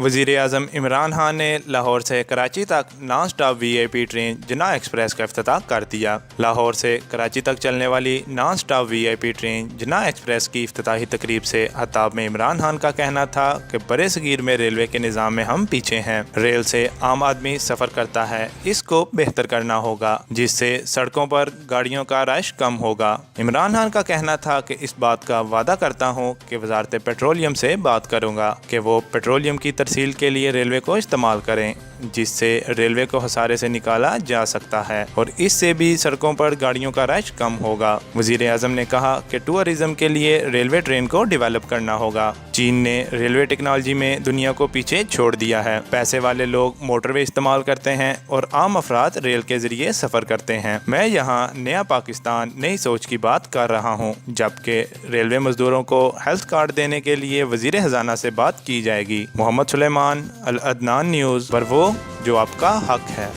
وزیر اعظم عمران خان نے لاہور سے کراچی تک نان سٹاپ وی آئی پی ٹرین جناح ایکسپریس کا افتتاح کر دیا۔ لاہور سے کراچی تک چلنے والی نان سٹاپ وی آئی پی ٹرین جناح ایکسپریس کی افتتاحی تقریب سے خطاب میں عمران خان کا کہنا تھا کہ برے صغیر میں ریلوے کے نظام میں ہم پیچھے ہیں۔ ریل سے عام آدمی سفر کرتا ہے، اس کو بہتر کرنا ہوگا جس سے سڑکوں پر گاڑیوں کا رش کم ہوگا۔ عمران خان کا کہنا تھا کہ اس بات کا وعدہ کرتا ہوں کہ وزارت پیٹرولیم سے بات کروں گا کہ وہ پیٹرولیم کی ترسیل کے لیے ریلوے کو استعمال کریں، جس سے ریلوے کو خسارے سے نکالا جا سکتا ہے اور اس سے بھی سڑکوں پر گاڑیوں کا رش کم ہوگا۔ وزیر اعظم نے کہا کہ ٹورازم کے لیے ریلوے ٹرین کو ڈیولپ کرنا ہوگا۔ چین نے ریلوے ٹیکنالوجی میں دنیا کو پیچھے چھوڑ دیا ہے۔ پیسے والے لوگ موٹر وے استعمال کرتے ہیں اور عام افراد ریل کے ذریعے سفر کرتے ہیں۔ میں یہاں نیا پاکستان، نئی سوچ کی بات کر رہا ہوں، جبکہ ریلوے مزدوروں کو ہیلتھ کارڈ دینے کے لیے وزیر خزانہ سے بات کی جائے گی۔ محمد سلیمان، العدنان نیوز، پر وہ جو آپ کا حق ہے۔